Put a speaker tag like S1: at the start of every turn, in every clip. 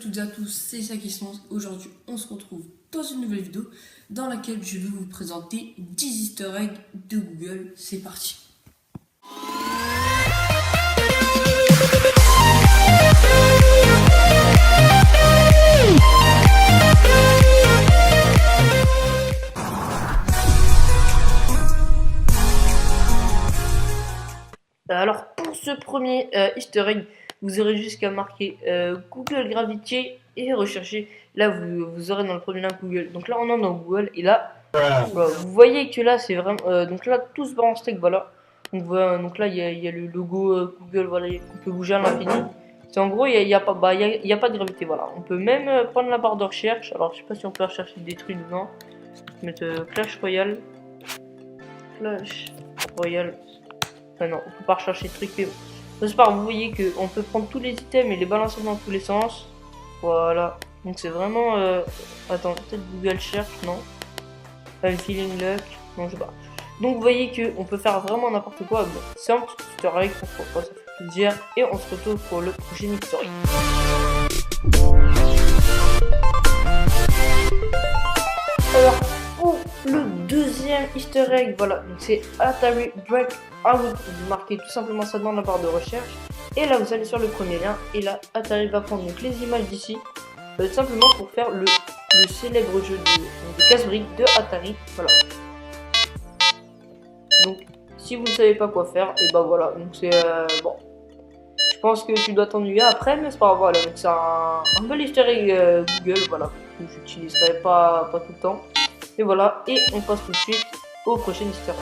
S1: toutes et à tous, c'est Sakisson. Aujourd'hui, on se retrouve dans une nouvelle vidéo dans laquelle je vais vous présenter 10 easter eggs de Google. C'est parti. Alors pour ce premier easter egg, vous aurez jusqu'à marquer Google Gravity et rechercher. Là vous aurez dans le premier lien Google. Donc là on est dans Google et là voilà, vous voyez que là c'est vraiment donc là tout se bat en steak, voilà. Donc là il y a le logo Google, voilà, qu'on peut bouger à l'infini. C'est en gros il y a pas de gravité, voilà. On peut même prendre la barre de recherche. Alors je sais pas si on peut rechercher des trucs dedans. Mettre Clash Royale. Non, on peut pas rechercher de trucs, mais bon. C'est pas grave, vous voyez qu'on peut prendre tous les items et les balancer dans tous les sens. Voilà, donc c'est vraiment attends, peut-être Google cherche, non, I'm feeling luck, non, je sais pas. Donc vous voyez qu'on peut faire vraiment n'importe quoi. Bon, c'est un petit easter egg, ça fait plaisir, et on se retrouve pour le prochain easter egg. Alors pour le deuxième easter egg, voilà, donc c'est Atari Breakout. Vous marquez tout simplement ça dans la barre de recherche et là vous allez sur le premier lien et là Atari va prendre donc les images d'ici tout simplement pour faire le célèbre jeu de casse-briques de Atari. Voilà, donc si vous ne savez pas quoi faire, et bah voilà, donc c'est bon, je pense que tu dois t'ennuyer après, mais c'est pas grave. Voilà, donc c'est un bel easter egg Google, voilà, que j'utiliserai pas tout le temps. Et voilà, et on passe tout de suite au prochain easter egg.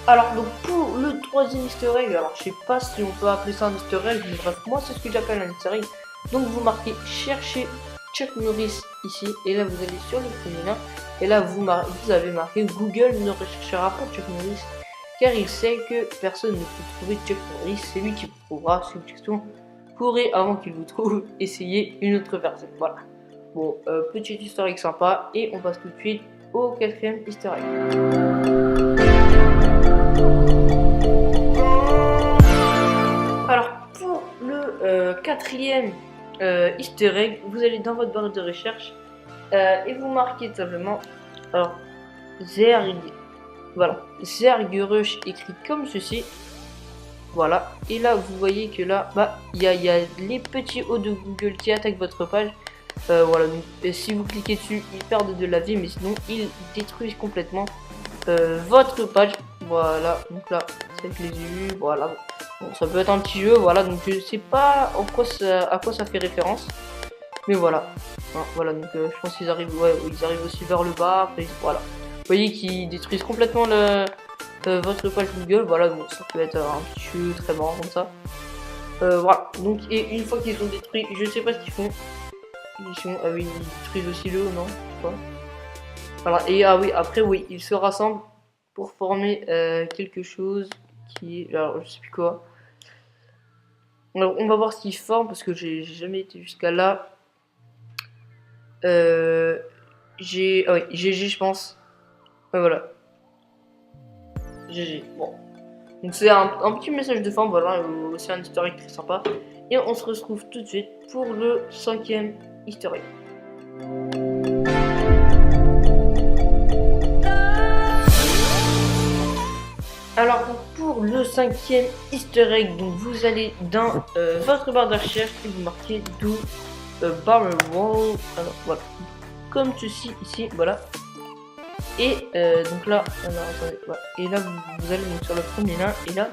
S1: Alors donc pour le troisième easter egg, alors je sais pas si on peut appeler ça un easter egg, mais bref, moi c'est ce que j'appelle un easter egg. Donc vous marquez chercher Chuck Norris ici, et là vous allez sur le premier lien, et là vous avez marqué Google ne recherchera pas Chuck Norris, car il sait que personne ne peut trouver Chuck Norris, c'est lui qui vous trouvera. C'est une question, courez avant qu'il vous trouve, essayez une autre version. Voilà, bon, petit easter egg sympa, et on passe tout de suite au quatrième easter egg. Alors pour le quatrième easter egg, vous allez dans votre barre de recherche et vous marquez tout simplement, alors Zerg, voilà, Zergrush écrit comme ceci, voilà, et là vous voyez que là bah il y a les petits hauts de Google qui attaquent votre page. Voilà, donc si vous cliquez dessus ils perdent de la vie, mais sinon ils détruisent complètement votre page. Voilà, donc là c'est avec les U, voilà. Bon, ça peut être un petit jeu, voilà, donc je sais pas à quoi ça fait référence, mais voilà. Hein, voilà, donc je pense qu'ils arrivent, ouais, ils arrivent aussi vers le bas, après, voilà. Vous voyez qu'ils détruisent complètement votre page Google, voilà, donc ça peut être un petit jeu très marrant comme ça. Voilà, donc et une fois qu'ils ont détruit, je sais pas ce qu'ils font. Ah oui, ils détruisent aussi le haut, non? Je sais pas. Voilà, et ah oui, après oui, ils se rassemblent pour former quelque chose qui est, alors je sais plus quoi. Alors on va voir ce qu'ils forment parce que j'ai jamais été jusqu'à là. Ah oui, GG je pense. Ouais, voilà. GG, bon. Donc c'est un petit message de forme, voilà, c'est un easter egg très sympa. Et on se retrouve tout de suite pour le cinquième easter egg. Alors pour le cinquième easter egg, donc vous allez dans votre barre de recherche et vous marquez do barrel roll, alors voilà, comme ceci ici, voilà. Et donc là, alors, attendez, voilà. Et là vous allez donc sur le premier lien, et là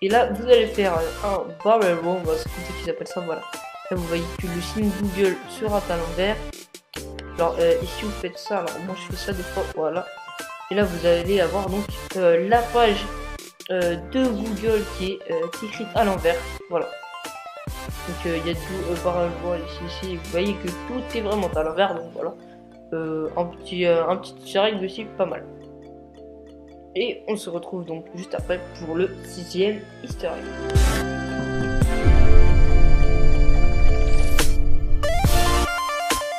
S1: et là vous allez faire un barrel roll, voilà, c'est comme ça qu'ils appellent ça, voilà. Là vous voyez que le signe Google sera à l'envers. Alors ici vous faites ça, alors moi je fais ça des fois, voilà. Et là vous allez avoir donc la page de Google qui est écrite à l'envers, voilà. Donc il y a tout barrel roll ici, vous voyez que tout est vraiment à l'envers, donc voilà. Un petit easter egg aussi pas mal. Et on se retrouve donc juste après pour le sixième easter egg.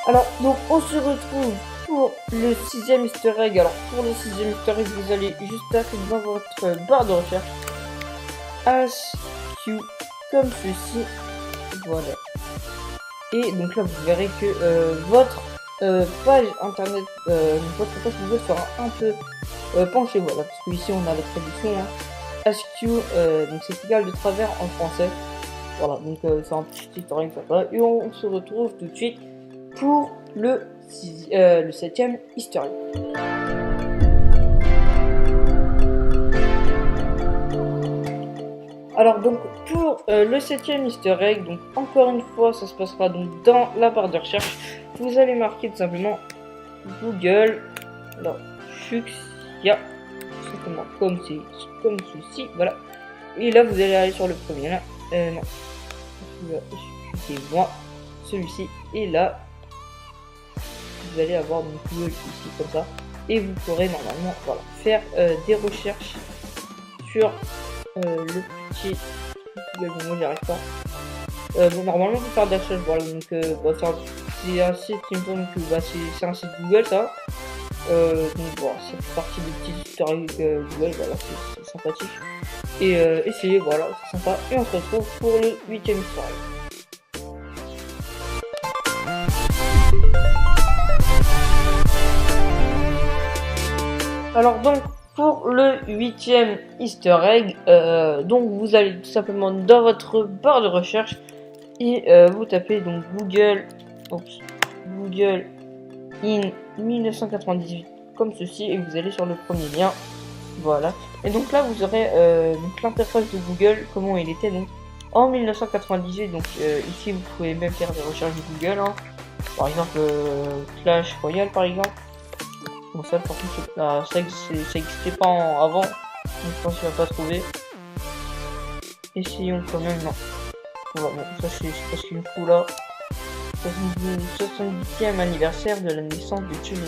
S1: Alors donc on se retrouve pour le 6e easter egg, alors pour le 6e easter egg, vous allez juste taper dans votre barre de recherche HQ comme ceci, voilà. Et donc là vous verrez que votre page internet, votre page Google sera un peu penchée, voilà, parce que ici on a la traduction, hein. HQ, donc c'est égal de travers en français, voilà, donc c'est un petit tutoriel comme ça, et on se retrouve tout de suite pour le 7e easter egg. Alors donc pour le 7e easter egg, donc encore une fois ça se passera donc dans la barre de recherche. Vous allez marquer tout simplement Google, alors fuchsia, tout simplement comme ceci, voilà. Et là vous allez aller sur le premier là, non, excusez-moi, celui-ci, et là vous allez avoir donc Google ici comme ça, et vous pourrez normalement voilà, faire des recherches sur le petit Google. Bon, moi j'y arrive pas. Bon, normalement vous faire des recherches, voilà, donc bah, c'est un site qui me semble que bah, c'est un site Google ça. Donc voilà, c'est partie des petits historiques Google, voilà, c'est sympathique. Et essayez, voilà, c'est sympa. Et on se retrouve pour le 8e historique. Alors donc pour le 8e easter egg, donc vous allez tout simplement dans votre barre de recherche et vous tapez donc Google in 1998 comme ceci, et vous allez sur le premier lien, voilà. Et donc là vous aurez donc l'interface de Google, comment il était donc en 1998. Donc ici vous pouvez même faire des recherches de Google, hein. Par exemple Clash Royale par exemple. Bon, ça par contre ça existait pas avant, donc je pense qu'il va pas trouver. Essayons quand même, non. Voilà, bon, ça c'est pas ce qu'il me fout là. 70e anniversaire de la naissance de Chun-Li.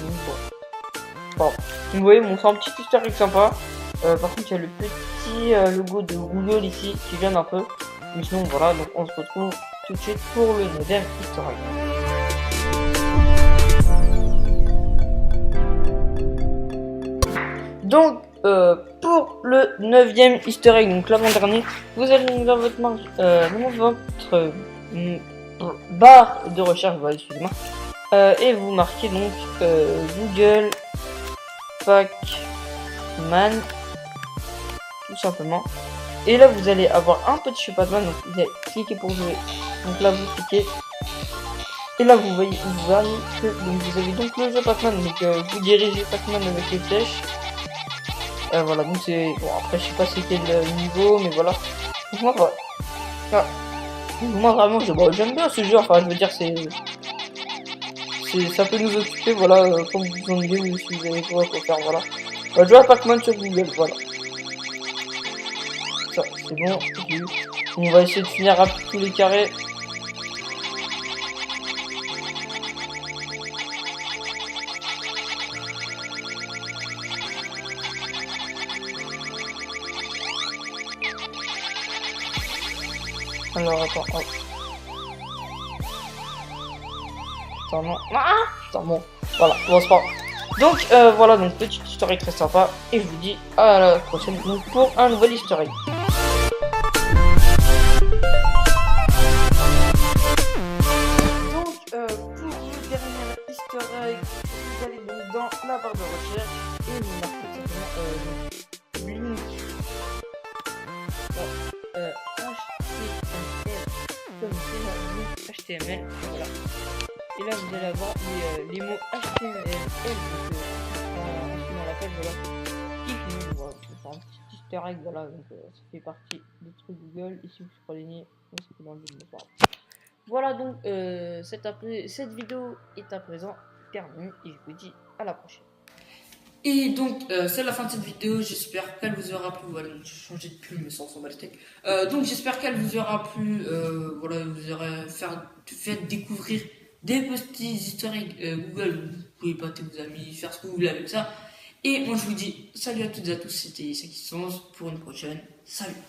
S1: Bon. Vous voyez, bon, c'est un petit historique sympa. Par contre, il y a le petit logo de Google ici qui vient un peu. Mais sinon, voilà, donc on se retrouve tout de suite pour le 9e historique. Donc, pour le 9e easter egg, donc l'avant-dernier, vous allez dans votre barre de recherche, voilà, excusez-moi, et vous marquez donc Google Pac-Man, tout simplement. Et là, vous allez avoir un petit jeu Pac-Man, donc vous allez cliquer pour jouer. Donc là, vous cliquez. Et là, vous voyez que donc, vous avez donc le jeu Pac-Man, donc vous dirigez Pac-Man avec les flèches. Voilà, donc c'est... Bon, après, je sais pas c'était le niveau, mais voilà. Donc, moi, voilà. Ah. Moi, vraiment, j'aime bien ce jeu. Enfin, je veux dire, ça peut nous occuper, voilà, quand vous vous ennuyez ou si vous avez quoi faire, voilà. Jouer à Pac-Man sur Google, voilà. Ça, c'est bon. On va essayer de finir à tous les carrés. Alors attends, hop. Attends, non. Ah, attends, bon. Voilà, bon, c'est pas grave. Donc voilà, donc petite historique très sympa. Et je vous dis à la prochaine donc, pour un nouvel historique. Donc pour le dernier easter egg, vous allez donc dans la barre de recherche et vous marquez simplement link. HTML, voilà. Et là vous allez avoir les mots HTML, donc dans la page, voilà, qui finit, voilà, c'est un petit easter egg, voilà, donc ça fait partie des trucs Google. Ici vous surlignez, c'est dans le vidéo. Voilà, donc cette vidéo est à présent terminée et je vous dis à la prochaine. Et donc, c'est la fin de cette vidéo, j'espère qu'elle vous aura plu. Voilà, j'ai changé de plume, mais sans s'en battre. Donc, j'espère qu'elle vous aura plu. Voilà, vous aurez fait découvrir des petits historiques Google. Vous pouvez pâter vos amis, faire ce que vous voulez avec ça. Et moi, je vous dis salut à toutes et à tous. C'était Isaac pour une prochaine. Salut!